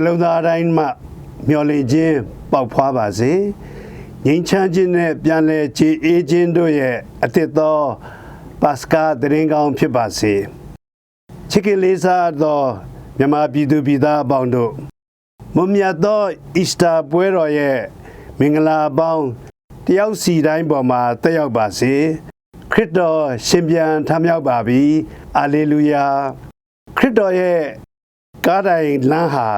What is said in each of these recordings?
လုံးသားတိုင်းမှမျှော်လင့်ခြင်းပေါက်ဖွားပါစေငြိမ်းချမ်းခြင်းနဲ့ပြန်လည်ကြည်အေးခြင်းတို့ရဲ့အသစ်သောပါစကာသတင်းကောင်းဖြစ်ပါစေချစ်ခင်လေးစားသောမြန်မာပြည်သူပြည်သားအပေါင်းတို့မွန်မြတ်သောအီစတာပွဲတော်ရဲ့မင်္ဂလာပေါင်းတယောက်စီတိုင်းပေါ်မှာတက်ရောက်ပါစေခရစ်တော်ရှင်ပြန်ထမြောက်ပါပြီအာလေလုယာခရစ်တော်ရဲ့ကားတိုင်လမ်းဟာ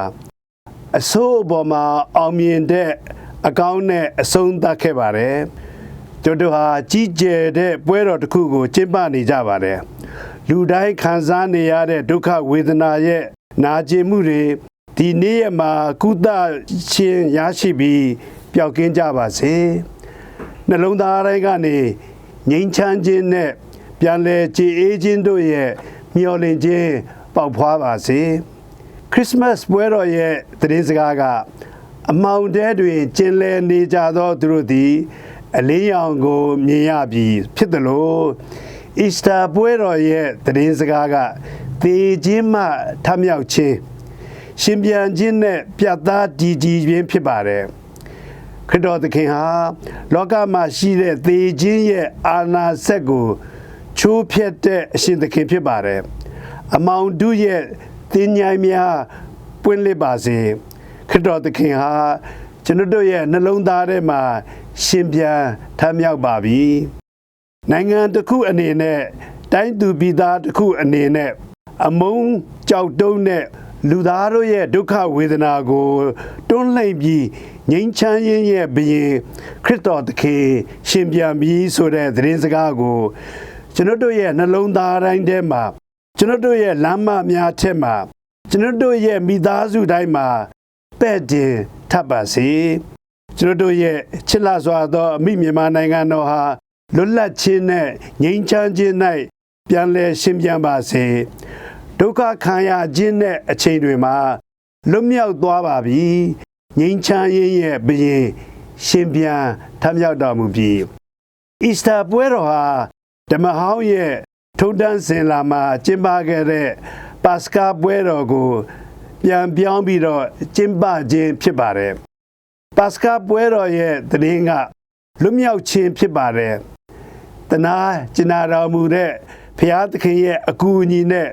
အဆိုးပေါ်မှာအောင်မြင်တဲ့အကောင်းနဲ့အဆုံးသတ်ခဲ့ပါတယ်ကျွန်တော်ဟာကြီးကျယ်တဲ့ပွဲတော်တစ်ခုကိုကျင်းပနေကြပါတယ်လူတိုင်းခံစားနေရတဲ့ဒုက္ခဝေဒနာရဲ့နာကျင်မှုတွေဒီနေ့ရက်မှာကုသခြင်းရရှိပြီးပျောက်ကင်းကြပါစေနှလုံးသားတိုင်းကနေငြိမ်းချမ်းခြင်းနဲ့ပြန်လည်ကြည်အေးခြင်းတို့ရဲ့မျှော်လင့်ခြင်းပေါက်ဖွားပါစေခရစ်စမတ်ပွဲတော်ရဲ့သတင်းစကားကအမောင်တဲတွင်ကျင်လည်နေကြသောသူတို့သည်အလင်းရောင်ကိုမြင်ရပြီဖြစ်တယ်လို့အီစတာပွဲတော်ရဲ့သတင်းစကားကသေခြင်းမှထမြောက်ခြင်းရှင်ပြန်ခြင်းနဲ့ပြတ်သားတည်ကြည်ခြင်းဖြစ်ပါတယ်ခရစ်တော်သခင်ဟာလောကမှာရှိတဲ့သေခြင်းရဲ့အာဏာစက်ကိုချိုးဖျက်တဲ့အရှင်သခင်ဖြစ်ပါတယ်အမောင်တို့ရဲ့တင်ញိုင်းများပွင့်လစ်ပါစေခရစ်တော်သခင်ဟာကျွန်တော်တို့ရဲ့နှလုံးသားထဲမှာရှင်ပြန်ထမြောက်ပါပြီနိုင်ငံတစ်ခုအနေနဲ့တိုင်းသူပြည်သားတစ်ခုအနေနဲ့အမုန်းကြောက်တုံးနဲ့လူသားတို့ရဲ့ဒုက္ခဝေဒနာကိုတွန်းလှန်ပြီးငြိမ်းချမ်းရေးရဲ့ဘုရင်ခရစ်တော်သခင်ရှင်ပြန်ပြီးဆိုတဲ့သတင်းစကားကိုကျွန်တော်တို့ရဲ့နှလုံးသားတိုင်းထဲမှာကျွန်တော်တို့ရဲ့လမ်းမများထက်မှာကျွန်တော်တို့ရဲ့မိသားစုတိုင်းမှာပဲ့တင်ထပ်ပါစေကျွန်တော်တို့ရဲ့ချစ်လာစွာသောအမိမြန်မာနိုင်ငံတော်ဟာလွတ်လပ်ခြင်းနဲ့ငြိမ်းချမ်းခြင်း၌ပြန်လည်ရှင်ပြန်ပါစေဒုက္ခခံရခြင်းနဲ့အချိန်တွေမှာလွတ်မြောက်သွားပါပြီငြိမ်းချမ်းရေးရဲ့ဘုရင်ရှင်ပြန်ထမြောက်တော်မူပြီအီစတာပွဲတော်ဟာဓမ္မဟောင်းရဲ့ထုံတန်းစင်လာမှာကျင်းပခဲ့တဲ့ပါစကာပွဲတော်ကိုပြန်ပြောင်းပြီးတော့ကျင်းပခြင်းဖြစ်ပါတယ်ပါစကာပွဲတော်ရဲ့သတင်းကလွတ်မြောက်ခြင်းဖြစ်ပါတယ်တနာကျင်နာတော်မူတဲ့ဘုရားသခင်ရဲ့အကူအညီနဲ့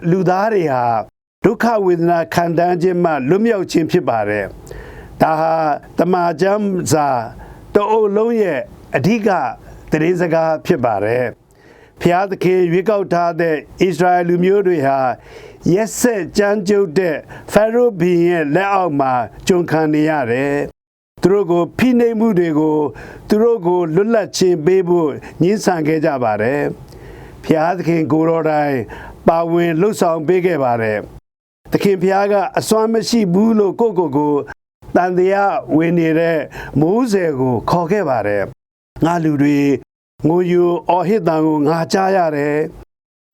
လူသားတွေဟာဒုက္ခဝေဒနာခံစားခြင်းမှလွတ်မြောက်ခြင်းဖြစ်ပါတယ်ဒါဟာတမန်ကျမ်းစာတအုပ်လုံးရဲ့အဓိကသတင်းစကားဖြစ်ပါတယ်ဘုရားသခင်ရွေးကောက်ထားတဲ့ဣသရေလလူမျိုးတွေဟာရက်ဆက်ကြမ်းကြုတ်တဲ့ဖာရိုဘုရင်ရဲ့လက်အောက်မှာကျွန်ခံနေရတယ်သူတို့ကိုဖိနှိပ်မှုတွေကိုသူတို့ကိုလွတ်လပ်ခြင်းပေးဖို့ညှဉ်းဆန်ခဲ့ကြပါတယ်ဘုရားသခင်ကိုယ်တော်တိုင်ပါဝင်လှုပ်ဆောင်ပေးခဲ့ပါတယ်သခင်ဘုရားကအစွမ်းမရှိဘူးလို့ကိုတန်တရားဝင်နေတဲ့မိုးစေကိုခေါ်ခဲ့ပါတယ်ငါလူတွေငိုယူအော်ဟစ်တန်ကိုငါကြားရတယ်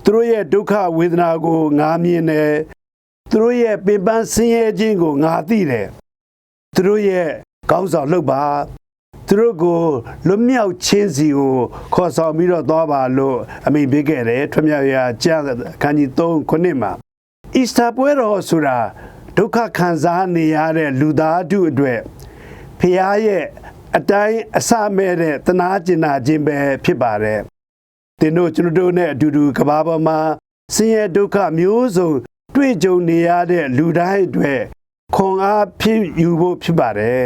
သူတို့ရဲ့ဒုက္ခဝေဒနာကိုငါမြင်တယ်သူတို့ရဲ့ပင်ပန်းဆင်းရဲခြင်းကိုငါသိတယ်သူတို့ရဲ့ကောင်းဆောင်လုပ်ပါသူတို့ကိုလွတ်မြောက်ခြင်းစီကိုခေါ်ဆောင်ပြီးတော့သွားပါလို့အမိန့်ပေးခဲ့တယ်ထွတ်မြောက်ရာကျမ်းခန်းကြီး3ခုနှစ်မှာအီစတာပွဲတော်ဆိုတာဒုက္ခခံစားနေရတဲ့လူသားတို့အတွက်ဖခင်ရဲ့အတိုင်းအစမဲ့တဲ့တနာကျင်နာခြင်းပဲဖြစ်ပါတယ်တင်တို့ကျွန်တော်တို့နဲ့အတူတူကမ္ဘာပေါ်မှာဆင်းရဲဒုက္ခမျိုးစုံတွေ့ကြုံနေရတဲ့လူတိုင်းအတွက်ခွန်အားဖြစ်ယူဖို့ဖြစ်ပါတယ်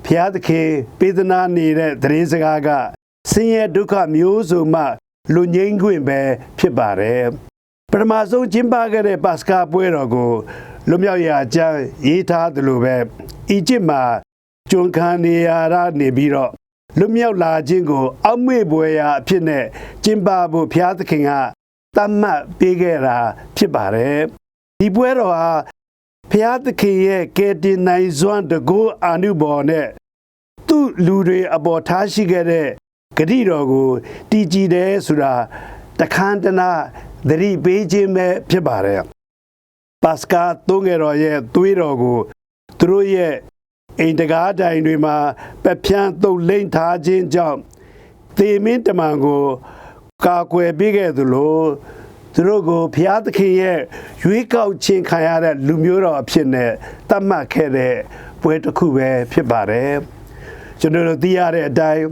ဘုရားသခင်ပေးသနာနေတဲ့သတင်းစကားကဆင်းရဲဒုက္ခမျိုးစုံမှလူငြိမ်းခွင့်ပဲဖြစ်ပါတယ်ပထမဆုံးကျင်းပခဲ့တဲ့ပါစကာပွဲတော်ကိုလွတ်မြောက်ရာကျမ်းရေးထားသလိုပဲအီဂျစ်မှာကျွန်ခံနေရတာနေပြီးတော့လွတ်မြောက်လာခြင်းကိုအောက်မေ့ပွဲရာအဖြစ်နဲ့ကျင်းပဖို့ဘုရားသခင်ကသတ်မှတ်ပေးခဲ့တာဖြစ်ပါတယ်ဒီပွဲတော်ဟာဘုရားသခင်ရဲ့ကယ်တင်နိုင်စွမ်းတကူအာနုဘော်နဲ့သူ့လူတွေအပေါ်ထားရှိခဲ့တဲ့ဂရုတော်ကိုတည်ကြည်တယ်ဆိုတာတခမ်းတနာသတိပေးခြင်းပဲဖြစ်ပါတယ်ပါစကာသုံးငယ်တော်ရဲ့သွေးတော်ကိုသူတို့ရဲ့အိမ်တကားတိုင်တွေမှာပပြန်းသုတ်လိမ့်ထားခြင်းကြောင့်သေမင်းတမန်ကိုကာကွယ်ပေးခဲ့သလို သူတို့ကိုဘုရားသခင်ရဲ့ရွေးကောက်ခြင်းခံရတဲ့လူမျိုးတော်အဖြစ်နဲ့သတ်မှတ်ခဲ့တဲ့ပွဲတစ်ခုပဲဖြစ်ပါတယ်ကျွန်တော်တို့သိရတဲ့အတိုင်း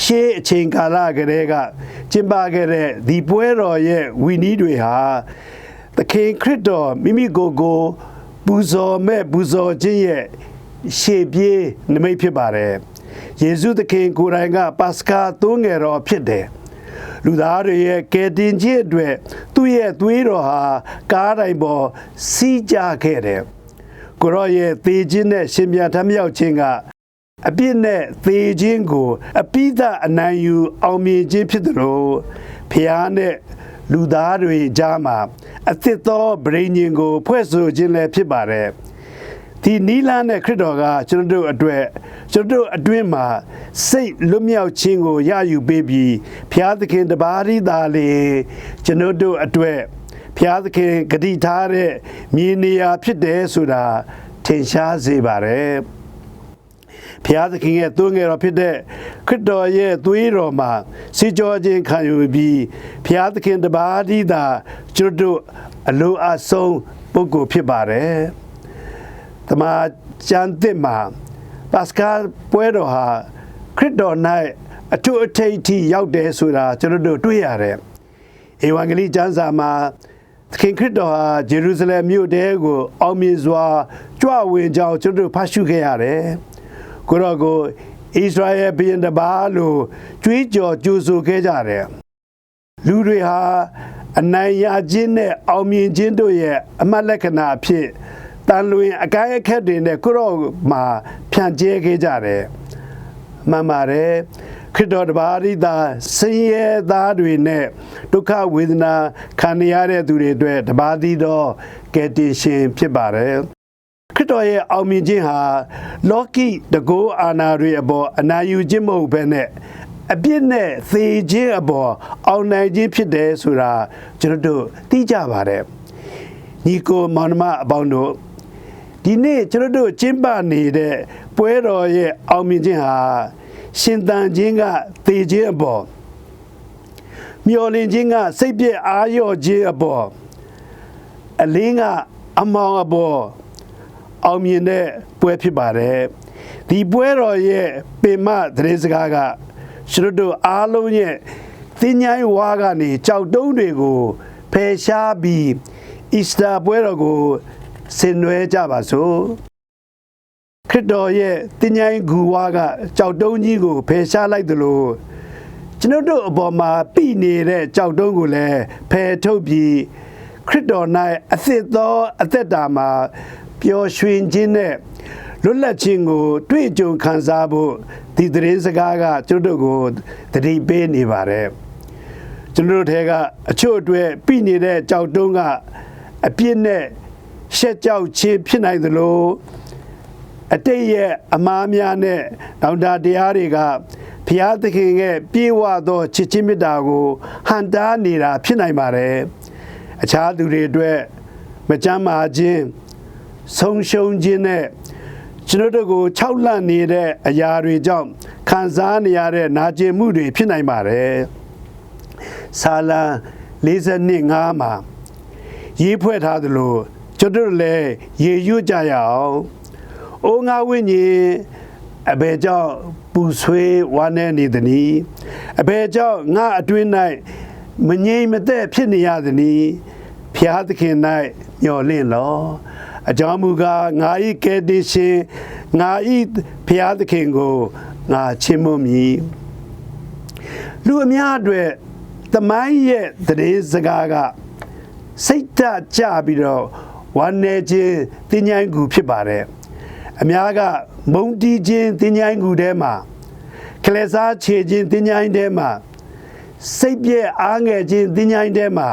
ရှေးအချိန်ကာလကတည်းကကျင်းပခဲ့တဲ့ဒီပွဲတော်ရဲ့ဝီနည်းတွေဟာသခင်ခရစ်တော်မိမိကိုယ်ကိုပူဇော်မဲ့ပူဇော်ခြင်းရဲ့ရှေ့ပြေးနမိတ်ဖြစ်ပါတယ်ယေရှုသခင်ကိုယ်တိုင်ကပတ်စကာသွေးငယ်တော်ဖြစ်တယ်လူသားတွေရဲ့ကယ်တင်ခြင်းအတွက်သူ့ရဲ့သွေးတော်ဟာကားတိုင်းပေါ်စီးကြခဲ့တယ်ကိုရောရဲ့သေခြင်းနဲ့ရှင်ပြန်ထမြောက်ခြင်းကအပြစ်နဲ့သေခြင်းကိုအပိဓာအနိုင်ယူအောင်မြင်ခြင်းဖြစ်တယ်လို့ဖျားနဲ့လူသားတွေကြားမှာအသစ်သောဗြိဉ္ဉ်ကိုဖွဲ့ဆိုခြင်းလည်းဖြစ်ပါတယ်ဒီနီလာနဲ့ခရစ်တော်ကကျွန်တော်တို့အတွက်ကျွန်တော်တို့အတွင်းမှာစိတ်လွတ်မြောက်ခြင်းကိုရယူပေးပြီးဘုရားသခင်တပါးရီသားလေကျွန်တော်တို့အတွက်ဘုရားသခင်ဂတိထားတဲ့မြေနေရာဖြစ်တယ်ဆိုတာထင်ရှားစေပါတယ်ဘုရားသခင်ရဲ့သွေးငယ်တော်ဖြစ်တဲ့ခရစ်တော်ရဲ့သွေးတော်မှာစီကြောခြင်းခံယူပြီးဘုရားသခင်တပါးရီသားကျွန်တော်တို့အလိုအဆုံးပုဂ္ဂိုလ်ဖြစ်ပါတယ်တမန်ကျမ်းသစ်မှာပတ်စကာပွဲတော်ဟာခရစ်တော်၌အထွတ်အထိပ်ထိရောက်တယ်ဆိုတာကျွန်တော်တို့တွေ့ရတယ်။ဧဝံဂေလိကျမ်းစာမှာသခင်ခရစ်တော်ဟာဂျေရုဆလင်မြို့တဲကိုအောင်မြင်စွာကြွဝင်ကြောင်းကျွန်တော်တို့ဖတ်ရှုခဲ့ရတယ်။ကိုရောကိုဣသရေလဘုရင်တစ်ပါးလို့ကြွေးကြော်ကြိုဆိုခဲ့ကြတယ်။လူတွေဟာအနိုင်ရခြင်းနဲ့အောင်မြင်ခြင်းတို့ရဲ့အမှတ်လက္ခဏာအဖြစ်တန်လွင်အကိုင်းအခက်တွေနဲ့ကိုရောမှာဖြန့်ကျဲခဲ့ကြတယ်မှန်ပါတယ်ခရစ်တော်တပါးရိသာဆင်းရဲသားတွေနဲ့ဒုက္ခဝေဒနာခံရတဲ့သူတွေအတွက်တပါးသီးသောကယ်တင်ရှင်ဖြစ်ပါတယ်ခရစ်တော်ရဲ့အောင်မြင်ခြင်းဟာလောကီတကောအာဏာတွေအပေါ်အနာယူခြင်းမဟုတ်ဘဲနဲ့အပြစ်နဲ့သေခြင်းအပေါ်အောင်နိုင်ခြင်းဖြစ်တယ်ဆိုတာကျွန်တော်တို့သိကြပါတယ်ညီကိုမောင်နှမအပေါင်းတို့ဒီနေ့ကျွန်တော်တို့ကျင်းပနေတဲ့ပွဲတော်ရဲ့အောင်မြင်ခြင်းဟာရှင်သန်ခြင်းကသေခြင်းအပေါ်မျော်လင့်ခြင်းကစိတ်ပြည့်အားလျော့ခြင်းအပေါ်အလင်းကအမောင်အပေါ်အောင်မြင်တဲ့ပွဲဖြစ်ပါတယ်ဒီပွဲတော်ရဲ့ပင်မသတင်းစကားကကျွန်တော်တို့အားလုံးရဲ့သင်္ချိုင်းဝါကနေကြောက်တုံးတွေကိုဖယ်ရှားပြီးအီစတာပွဲတော်ကိုဆင်နွှဲကြပါစို့ခရစ်တော်ရဲ့သင်္ချိုင်းဂူဝါကကြောက်တုံးကြီးကိုဖယ်ရှားလိုက်သလိုကျွန်တော်တို့အပေါ်မှာပြိနေတဲ့ကြောက်တုံးကိုလည်းဖယ်ထုတ်ပြီးခရစ်တော်၌အသစ်သောအသက်တာမှာပျော်ရွှင်ခြင်းနဲ့လွတ်လပ်ခြင်းကိုတွေ့ကြုံခံစားဖို့ဒီသတင်းစကားကကျွန်တော်တို့ကိုတတိပေးနေပါတယ်ကျွန်တော်တို့ထဲကအချို့အတွက်ပြိနေတဲ့ကြောက်တုံးကအပြစ်နဲ့ရှက်ကြောက်ခြင်းဖြစ်နိုင်သလိုအတိတ်ရဲ့အမှားများနဲ့တောင်တတရားတွေကဘုရားသခင်ရဲ့ပြေဝသောချစ်ချင်းမေတ္တာကိုဟန်တားနေတာဖြစ်နိုင်ပါတယ်အခြားသူတွေအတွက်မကြမ်းမာခြင်းဆုံးရှုံးခြင်းနဲ့ကျွန်တော်တို့ကိုခြောက်လန့်နေတဲ့အရာတွေကြောင့်ခံစားနေရတဲ့နာကျင်မှုတွေဖြစ်နိုင်ပါတယ်ဆာလံ42:5မှာရေးဖွဲ့ထားသလိုကျွန်တော်လည်းရေရွတ်ကြရအောင်။အိုးငါဝိညာဉ်အဘယ်ကြောင့်ပူဆွေးဝါနေနေသနည်းအဘယ်ကြောင့်ငါအတွင်း၌မငြိမ်မသက်ဖြစ်နေရသနည်းဖျားသခင်၌ညှော်လင့်လောအကြောင်းမူကားငါ၏ကယ်တင်ရှင်ငါ၏ဖျားသခင်ကိုငါချီးမွမ်းမည်လူအများအတွက်သမိုင်းရဲ့သတင်းစကားကစိတ်ဓာတ်ကြပြီးတော့ဝမ်းနည်းခြင်းတင်ញိုင်းကူဖြစ်ပါတယ်အများကမုန်းတီးခြင်းတင်ញိုင်းကူထဲမှာကလစားချေခြင်းတင်ញိုင်းထဲမှာစိတ်ပြည့်အားငယ်ခြင်းတင်ញိုင်းထဲမှာ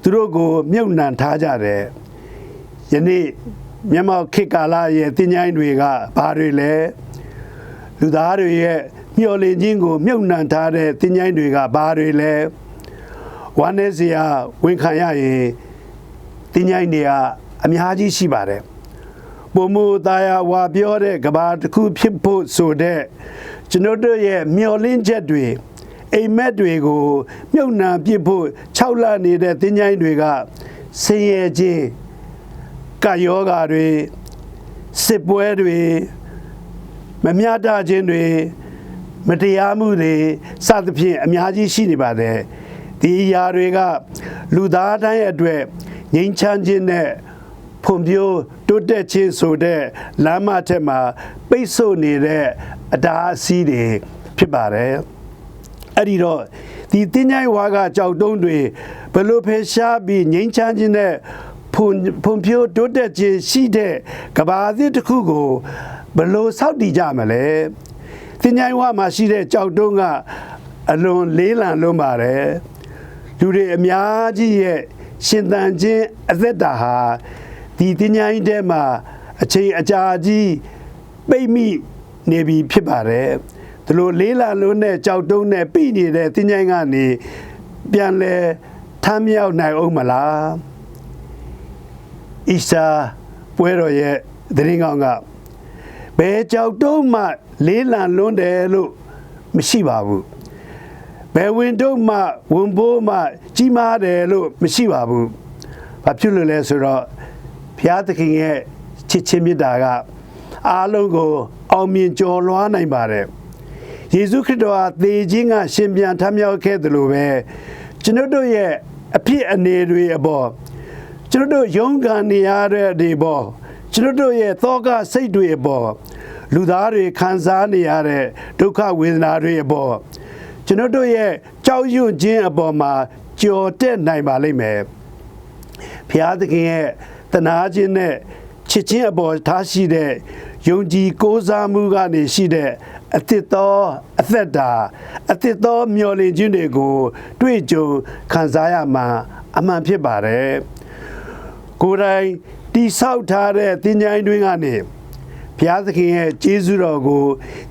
သူတို့ကိုမြုပ်နှံထားကြတယ်ယနေ့မျက်မှောက်ခေတ်ကာလရဲ့တင်ញိုင်းတွေကဘာတွေလဲလူသားတွေရဲ့မျှော်လင့်ခြင်းကိုမြုပ်နှံထားတဲ့တင်ញိုင်းတွေကဘာတွေလဲဝမ်းနည်းစရာဝန်ခံရရင်တင်ញိုင်းတွေကအများကြီးရှိပါတယ်ပုံမူသားယာဝါပြောတဲ့ကဘာတစ်ခုဖြစ်ဖို့ဆိုတဲ့ကျွန်တော်တို့ရဲ့မျှော်လင့်ချက်တွေ အိမ်မက်တွေကိုမြုပ်နှံပြစ်ဖို့6လနေတဲ့သင်္ချိုင်းတွေကဆင်းရဲခြင်းကာယောဂါတွေစစ်ပွဲတွေမမျှတခြင်းတွေမတရားမှုတွေစသဖြင့်အများကြီးရှိနေပါတယ်ဒီအရာတွေကလူသားတိုင်းအတွက်ငြိမ်းချမ်းခြင်းနဲ့ဖွံ့ဖြိုးတိုးတက်ခြင်းဆိုတဲ့လမ်းမထက်မှာပိတ်ဆို့နေတဲ့အတားအဆီးတွေဖြစ်ပါတယ်အဲ့ဒီတော့ဒီတင်းញိုင်းဝါကကြောက်တုံးတွေဘယ်လိုဖယ်ရှားပြီးငြိမ်းချမ်းခြင်းနဲ့ဖွံ့ဖြိုးတိုးတက်ခြင်းရှိတဲ့ကဘာသစ်တစ်ခုကိုဘယ်လိုစောင့်တည်ကြမလဲတင်းញိုင်းဝါမှာရှိတဲ့ကြောက်တုံးကအလွန်လေးလံလွန်းပါတယ်လူတွေအများကြီးရဲ့ရှင်သန်ခြင်းအသက်တာဟာဒီတင်းញိုင်းထဲမှာအချိန်အကြာကြီးပိတ်မိနေပြီဖြစ်ပါတယ်ဒီလိုလေးလံလွန်းတဲ့ကြောက်တုံးနဲ့ပြိနေတဲ့တင်းញိုင်းကနေပြန်လဲထမ်းမြောက်နိုင်အောင်မလားအီစတာပွဲတော်ရဲ့သတင်းကောင်းကဘယ်ကြောက်တုံးမှလေးလံလွန်းတယ်လို့မရှိပါဘူးဘယ်ဝင်တုံးမှဝင်ဖို့မှကြီးမားတယ်လို့မရှိပါဘူးဘာဖြစ်လို့လဲဆိုတော့ဘုရားသခင်ရဲ့ချစ်ချင်းမေတ္တာကအားလုံးကိုအောင်မြင်ကျော်လွှားနိုင်ပါတယ်ယေရှုခရစ်တော်ဟာသေခြင်းကရှင်ပြန်ထမြောက်ခဲ့တယ်လို့ပဲကျွန်တော်တို့ရဲ့အဖြစ်အနေတွေအပေါ်ကျွန်တော်တို့ယုံကန်နေရတဲ့ဒီပေါ်ကျွန်တော်တို့ရဲ့သောကစိတ်တွေအပေါ်လူသားတွေခံစားနေရတဲ့ဒုက္ခဝေဒနာတွေအပေါ်ကျွန်တော်တို့ရဲ့ကြောက်ရွံ့ခြင်းအပေါ်မှာကြော်တက်နိုင်ပါလိမ့်မယ်ဘုရားသခင်ရဲ့တနာခြင်းနဲ့ချစ်ခြင်းအပေါ်ထားရှိတဲ့ယုံကြည်ကိုးစားမှုကနေရှိတဲ့အသစ်သောအသက်တာအသစ်သောမျှော်လင့်ခြင်းတွေကိုတွေ့ကြုံခံစားရမှာအမှန်ဖြစ်ပါတယ်ကိုယ်တိုင်တိဆောက်ထားတဲ့သင်္ချိုင်းတွင်းကနေဘုရားသခင်ရဲ့ကျေးဇူးတော်ကို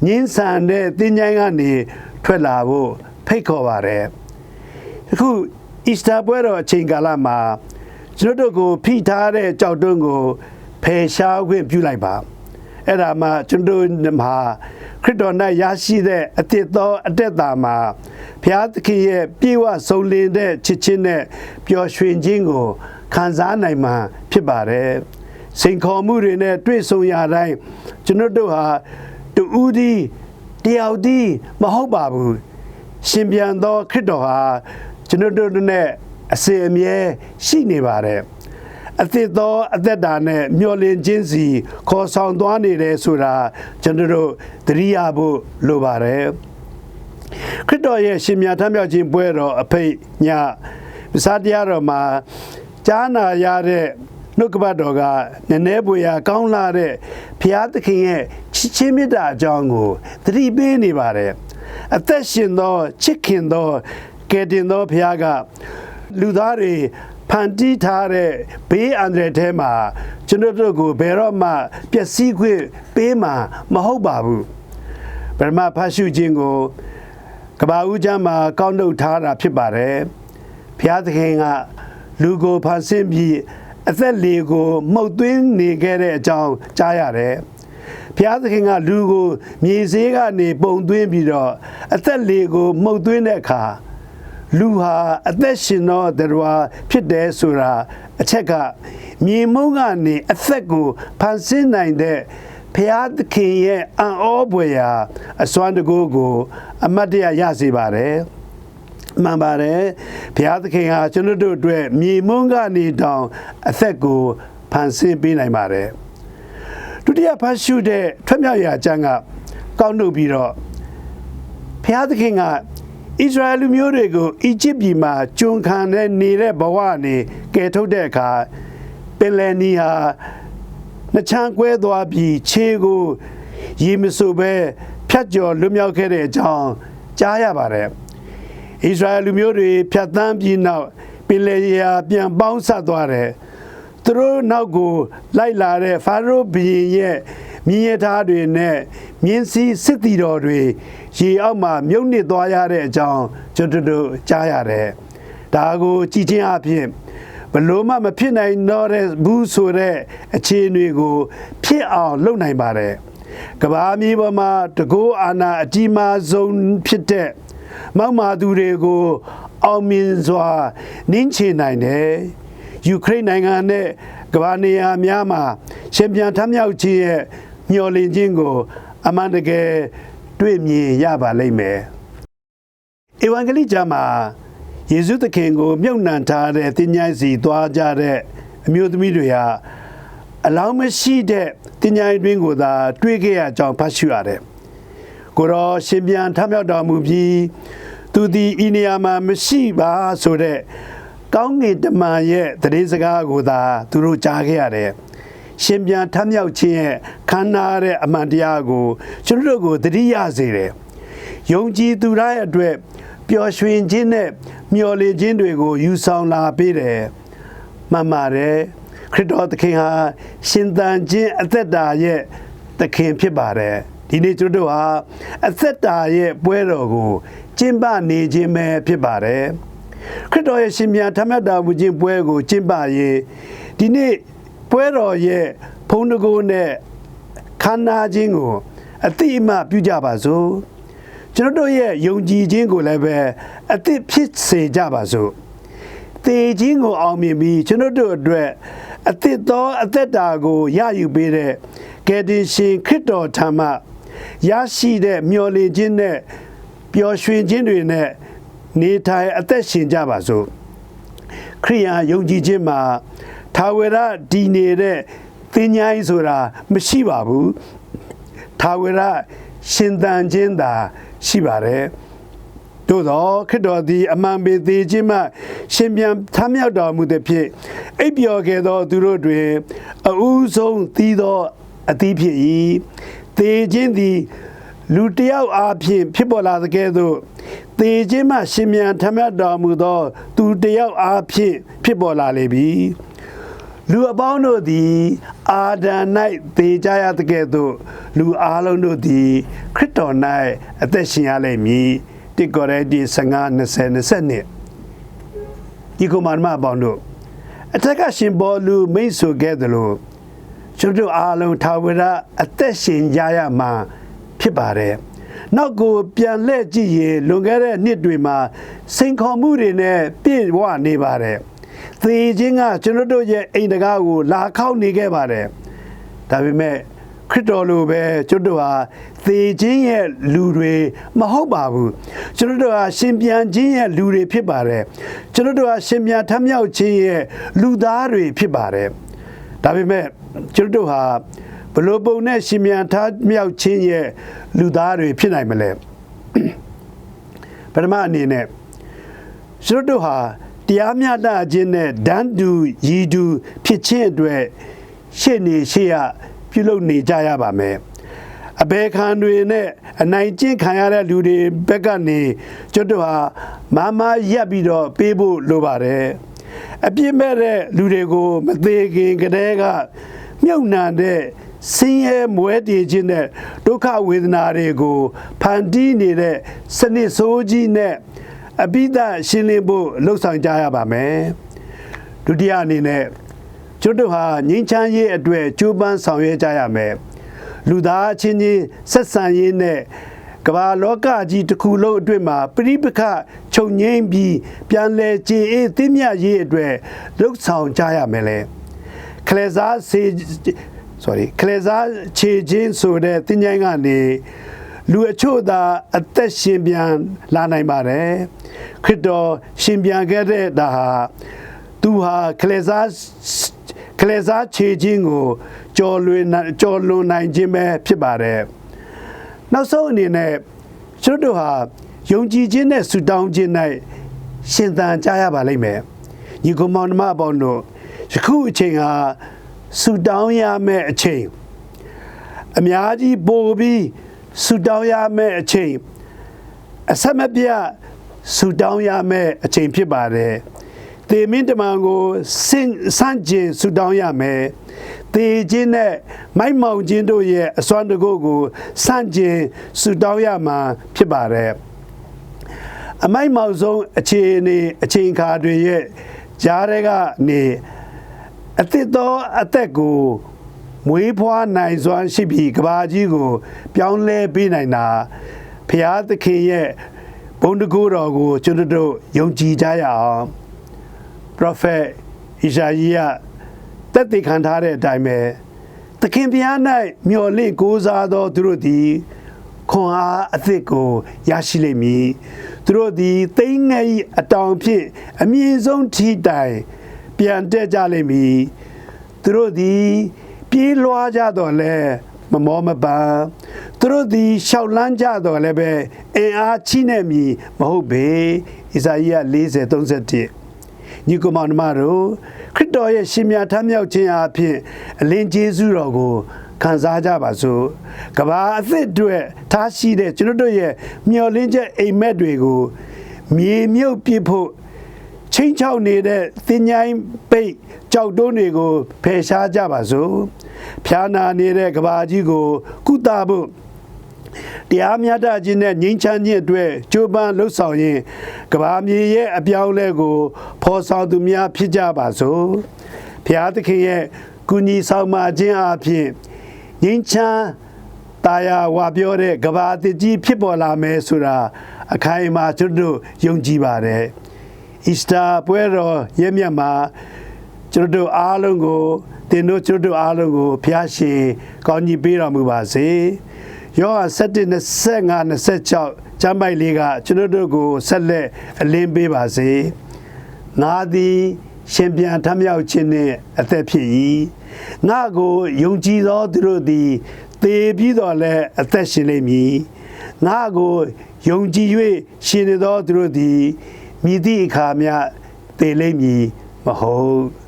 ညှင်းဆန်တဲ့သင်္ချိုင်းကနေထွက်လာဖို့ဖိတ်ခေါ်ပါတယ်အခုအီစတာပွဲတော်အချိန်ကာလမှာကျွန်တော်တို့ကိုဖိထားတဲ့ကြောက်တုံးကိုဖယ်ရှားခွင့်ပြုလိုက်ပါအဲ့ဒါမှကျွန်တော်တို့မှာခရစ်တော်၌ရရှိတဲ့အသစ်သောအသက်တာမှာဘုရားသခင်ရဲ့ပြေဝဆုံးလင်းတဲ့ချစ်ခြင်းနဲ့ပျော်ရွှင်ခြင်းကိုခံစားနိုင်မှာဖြစ်ပါတယ်စိန်ခေါ်မှုတွေနဲ့တွေ့ဆုံရတိုင်းကျွန်တော်တို့ဟာတူဦးဒီတယောက်ဒီမဟုတ်ပါဘူးရှင်ပြန်သောခရစ်တော်ဟာကျွန်တော်တို့နဲ့အစဉ်အမြဲရှိနေပါတယ်အသစ်သောအသက်တာနဲ့မျှော်လင့်ခြင်းစီခေါ်ဆောင်သွားနေတယ်ဆိုတာကျွန်တော်တို့သတိရဖို့လိုပါတယ်ခရစ်တော်ရဲ့ရှင်မြတ်ထမြောက်ခြင်းပွဲတော်အဖိတ်ညမစတရားတော်မှာကြားနာရတဲ့နှုတ်ကပတ်တော်ကနည်းနည်းပွေရာကောင်းလာတဲ့ဘုရားသခင်ရဲ့ချစ်ချင်းမေတ္တာအကြောင်းကိုသတိပေးနေပါတယ်အသက်ရှင်သောချစ်ခင်သောကယ်တင်သောဘုရားကလူသားတွေဖန်တီးထားတဲ့ဘေးအန္တရာယ်ထဲမှာကျွန်တော်တို့ကိုဘယ်တော့မှပျက်စီးခွင့်ပေးမှာမဟုတ်ပါဘူးပရမဖတ်ရှုခြင်းကိုကဘာဦးကျမ်းမှာကောက်နှုတ်ထားတာဖြစ်ပါတယ်ဘုရားသခင်ကလူကိုဖန်ဆင်းပြီးအသက်လေကိုမှုတ်သွင်းနေခဲ့တဲ့အကြောင်းကြားရတယ်ဘုရားသခင်ကလူကိုမြေဈေးကနေပုံသွင်းပြီးတော့အသက်လေကိုမှုတ်သွင်းတဲ့အခါလူဟာအသက်ရှင်သောတရားဖြစ်တယ်ဆိုတာအချက်ကမြေမှုန့်ကနေအသက်ကိုဖန်ဆင်းနိုင်တဲ့ဘုရားသခင်ရဲ့အံ့ဩဖွယ်ရာအစွမ်းတကူကိုအမတ်တရရစေပါတယ်မှန်ပါတယ်ဘုရားသခင်ဟာကျွန်တော်တို့အတွက်မြေမှုန့်ကနေတောင်အသက်ကိုဖန်ဆင်းပေးနိုင်ပါတယ်ဒုတိယဖတ်ရှုတဲ့ထွက်မြောက်ရာကျမ်းကကောက်နှုတ်ပြီးတော့ဘုရားသခင်ကဣသရေလလူမျိုးတွေကိုအီဂျစ်ပြည်မှာကျွန်ခံနေတဲ့ဘဝကနေကယ်ထုတ်တဲ့အခါပင်လယ်နီဟာနှချမ်းကွဲသွားပြီးခြေကိုရေမစိုပဲဖြတ်ကျော်လွတ်မြောက်ခဲ့တဲ့အကြောင်းကြားရပါတယ်ဣသရေလလူမျိုးတွေဖြတ်သန်းပြီးနောက်ပင်လယ်ရေဟာပြန်ပေါင်းဆက်သွားတယ်သူတို့နောက်ကိုလိုက်လာတဲ့ဖာရိုးဘုရင်ရဲ့မြင်းရထားတွေနဲ့မြင်းစည်းစစ်တီတော်တွေရေအောက်မှာမြုပ်နစ်သွားရတဲ့အကြောင်းကျွန်တော်တို့ကြားရတယ်ဒါကိုကြည်ချင်းအဖြစ်ဘလို့မှမဖြစ်နိုင်တော့တဲ့ဘူးဆိုတဲ့အခြေအနေကိုဖြစ်အောင်လုပ်နိုင်ပါတယ်ကဘာမြေပေါ်မှာတကောအာနာအကြီးမားဆုံးဖြစ်တဲ့ မောက်မာသူတွေကိုအောင်မြင်စွာနင်းချနိုင်တယ်ယူကရိန်းနိုင်ငံနဲ့ကမ္ဘာနေရာများမှာရှင်ပြန်ထမြောက်ခြင်းရဲ့မျှော်လင့်ခြင်းကိုအမှန်တကယ်တွေ့မြင်ရပါလိမ့်မယ်ဧဝံဂေလိကျမ်းမှာယေရှုသခင်ကိုမြုပ်နှံထားတဲ့သင်္ချိုင်းစီသွားကြတဲ့အမျိုးသမီးတွေဟာအလောင်းမရှိတဲ့သင်္ချိုင်းတွင်ကိုသာတွေ့ခဲ့ရကြောင်းဖတ်ရှုရတယ်ကိုရောရှင်ပြန်ထမြောက်တော်မူပြီးသူသည်ဤနေရာမှာမရှိပါဆိုတဲ့ကောင်းကင်တမန်ရဲ့သတင်းစကားကိုသာသူတို့ကြားခဲ့ရတယ်ရှင်ပြန်ထမြောက်ခြင်းရဲ့ခန္ဓာတဲ့အမှန်တရားကိုကျွန်တော်တို့ကိုသတိရစေတယ်ယုံကြည်သူတိုင်းအတွက်ပျော်ရွှင်ခြင်းနဲ့မျှော်လင့်ခြင်းတွေကိုယူဆောင်လာပေးတယ်မှန်ပါတယ်ခရစ်တော်သခင်ဟာရှင်သန်ခြင်းအသက်တာရဲ့သခင်ဖြစ်ပါတယ်ဒီနေ့ကျွန်တော်တို့ဟာအသက်တာရဲ့ပွဲတော်ကိုကျင့်ပနေခြင်းပဲဖြစ်ပါတယ်ခရစ်တော်ရဲ့ရှင်ပြန်ထမြောက်တော်မူခြင်းပွဲကိုကျင့်ပရင်ဒီနေ့ပွဲတော်ရဲ့ဖုံးတကိုးနဲ့ခန္ဓာခြင်းကိုအတိအမှပြုကြပါစို့ကျွန်တော်တို့ရဲ့ယုံကြည်ခြင်းကိုလည်းပဲအသစ်ဖြစ်စေကြပါစို့သေခြင်းကိုအောင်မြင်ပြီးကျွန်တော်တို့အတွက်အသစ်သောအသက်တာကိုရယူပေးတဲ့ကယ်တင်ရှင်ခရစ်တော်ထံမှရရှိတဲ့မျှော်လင့်ခြင်းနဲ့ပျော်ရွှင်ခြင်းတွေနဲ့နေထိုင်အသက်ရှင်ကြပါစို့ခရိယာယုံကြည်ခြင်းမှာထာဝရတည်နေတဲ့သင်္ချိုင်းဆိုတာမရှိပါဘူးထာဝရရှင်သန်ခြင်းသာရှိပါတယ်သို့သောခရစ်တော်သည်အမှန်ပေသေးခြင်းမှရှင်ပြန်ထမြောက်တော်မူသည်ဖြင့်အိပ်ပျော်ခဲ့သောသူတို့တွင်အဦးဆုံးသီးသောအသီးဖြစ်၏သေခြင်းသည်လူတစ်ယောက်အားဖြင့်ဖြစ်ပေါ်လာသကဲ့သို့သေခြင်းမှရှင်ပြန်ထမြောက်တော်မူသောသူတစ်ယောက်အားဖြင့်ဖြစ်ပေါ်လာလေပြီလူအပေါင်းတို့သည်အာဒံ၌သေကြရသကဲ့သို့လူအားလုံးတို့သည်ခရစ်တော်၌အသက်ရှင်ရလိမ့်မည်1 Corinthians 15:20-22ဒီကုမန်မအပေါင်းတို့အထက်ကရှင်ဘောလူမိတ်ဆိုခဲ့သလိုကျွန်တော်အားလုံးထာဝရအသက်ရှင်ကြရမှာဖြစ်ပါတယ်နောက်ကိုပြန်လှည့်ကြည့်ရင်လွန်ခဲ့တဲ့နှစ်တွေမှာစိန်ခေါ်မှုတွေနဲ့ပြည့်ဝနေပါတယ်သေခြင်းကကျွန်တော်တို့ရဲ့အိမ်တကားကိုလာခောက်နေခဲ့ပါတယ်ဒါပေမဲ့ခရစ်တော်လိုပဲကျွန်တော်ဟာသေခြင်းရဲ့လူတွေမဟုတ်ပါဘူးကျွန်တော်ဟာရှင်ပြန်ခြင်းရဲ့လူတွေဖြစ်ပါတယ်ကျွန်တော်ဟာရှင်ပြန်ထမြောက်ခြင်းရဲ့လူသားတွေဖြစ်ပါတယ်ဒါပေမဲ့ကျွန်တော်ဟာဘလို့ပုံနဲ့ရှင်ပြန်ထမြောက်ခြင်းရဲ့လူသားတွေဖြစ်နိုင်မလဲပထမအနေနဲ့ကျွန်တော်ဟာတရားမျှတခြင်းနဲ့ဒန်းတူရည်တူဖြစ်ခြင်းအတွက်ရှေ့နေရှေ့ရပြုလုပ်နေကြရပါမယ်အဘယ်ခံတွေနဲ့အနိုင်ကျင့်ခံရတဲ့လူတွေဘက်ကနေကျွန်တော်ဟာမရက်ပြီးတော့ပေးဖို့လိုပါတယ်အပြစ်မဲ့တဲ့လူတွေကိုမသေးခင်ကတည်းကမြုပ်နှံတဲ့ဆင်းရဲမွဲတေခြင်းနဲ့ဒုက္ခဝေဒနာတွေကိုဖန်တီးနေတဲ့စနစ်ဆိုးကြီးနဲ့အပိဓာရှင်းလင်းဖို့လှုပ်ဆောင်ကြရပါမယ်ဒုတိယအနေနဲ့ကျွန်တော်ဟာငြိမ်းချမ်းရေးအတွက်ကြိုးပမ်းဆောင်ရွက်ကြရမယ်လူသားအချင်းချင်းဆက်ဆံရေးနဲ့ကမ္ဘာလောကကြီးတစ်ခုလုံးအတွက်မှာပြိပခချုပ်ငြိမ်းပြီးပြန်လည်ကြည်အေးသိမြတ်ရေးအတွက်လှုပ်ဆောင်ကြရမယ်လေခလဲစားခြေချင်းဆိုတဲ့သင်္ချိုင်းကနေလူအချို့သာအသက်ရှင်ပြန်လာနိုင်ပါတယ်ခရစ်တော်ရှင်ပြန်ခဲ့တဲ့ဒါဟာသူဟာခလဲစားခြေချင်းကိုကျော်လွန်နိုင်ခြင်းပဲဖြစ်ပါတယ်နောက်ဆုံးအနေနဲ့ကျွန်တော်ဟာယုံကြည်ခြင်းနဲ့ဆုတောင်းခြင်း၌ရှင်သန်ကြရပါလိမ့်မယ်ညီကောင်မောင်နှမပေါင်းတို့ယခုအချိန်ဟာဆုတောင်းရမယ့်အချိန်အများကြီးပို့ပြီးဆုတောင်းရမယ့်အချိန်အဆက်မပြတ်ဆုတောင်းရမယ့်အချိန်ဖြစ်ပါတယ်သေမင်းတမန်ကိုစန့်ကျင်ဆုတောင်းရမယ်သေခြင်းနဲ့မိုက်မောင်ခြင်းတို့ရဲ့အစွမ်းတကုတ်ကိုစန့်ကျင်ဆုတောင်းရမှာဖြစ်ပါတယ်အမိုက်မောင်ဆုံးအခြေအနေအချိန်အခါတွေရဲ့ကြားထဲကနေအသစ်သောအသက်ကိုမွေးဖွားနိုင်စွမ်းရှိပြီးကဘာကြီးကိုပြောင်းလဲပေးနိုင်တာဖျားသခင်ရဲ့ ဘုံတကူတော်ကိုကျွန်တော်တို့ယုံကြည်ကြရအောင် Prophet ဣဇာယိယသက်သေခံထားတဲ့အတိုင်းပဲသခင်ဘုရား၌မျှော်လင့်ကိုးစားသောသူတို့သည်ခွန်အားအသစ်ကိုရရှိလိမ့်မည်သူတို့သည်သိင္ငယ်၏အတောင်ဖြင့်အမြင့်ဆုံးထိတိုင်ပြန်တက်ကြလိမ့်မည်သူတို့သည်ပြေးလွှားကြတော်လဲမမောမပန်းသူတို့သည်ရှောက်လန်းကြတော်လဲပဲအင်အားချိနဲ့မည်မဟုတ်ပေဣဇာယိယ40:31ညီကောင်မတို့ခရစ်တော်ရဲ့ရှင်မြတ်ထမြောက်ခြင်းအဖြစ်အလင်းကျေးဇူးတော်ကိုခံစားကြပါစို့ကဘာအသစ်အတွက်ထားရှိတဲ့ကျွန်တော်တို့ရဲ့မျှော်လင့်ချက်အိမ်မက်တွေကိုမြေမြုပ်ပြဖို့ချင်းချောက်နေတဲ့သင်ញိုင်းပိတ်ကြောက်တုံးတွေကိုဖယ်ရှားကြပါစို့ဖျားနာနေတဲ့ကဘာကြီးကိုကုသဖို့တရားမျှတခြင်းနဲ့ငြိမ်းချမ်းခြင်းအတွက်ကြိုးပမ်းလှုပ်ဆောင်ရင်ကဘာမြေရဲ့အပြောင်းလဲကိုဖော်ဆောင်သူများဖြစ်ကြပါစို့ဖျားသခင်ရဲ့ကုညီဆောင်မခြင်းအဖြစ်ငြိမ်းချမ်းတာယာဝါပြောတဲ့ကဘာတကြီးဖြစ်ပေါ်လာမယ်ဆိုတာအခိုင်အမာကျွန်တော်တို့ယုံကြည်ပါတယ်အီစတာပွဲတော်ရဲ့မြတ်မှာကျွန်တော်တို့အားလုံးကိုတင်တို့ကျွန်တော်တို့အားလုံးကိုဖျားရှင်ကောင်းကြီးပေးတော်မူပါစေယောဟန်17:25-26ကျမ်းပိုက်လေးကကျွန်တော်တို့ကိုဆက်လက်အလင်းပေးပါစေငါသည်ရှင်ပြန်ထမြောက်ခြင်းနှင့်အသက်ဖြစ်၏ငါကိုယုံကြည်သောသူတို့သည်သေပြီးတော့လည်းအသက်ရှင်လိမ့်မည်ငါကိုယုံကြည်၍ရှင်နေသောသူတို့သည်မြည်သည့်အခါမျှသေလိမ့်မည်မဟုတ်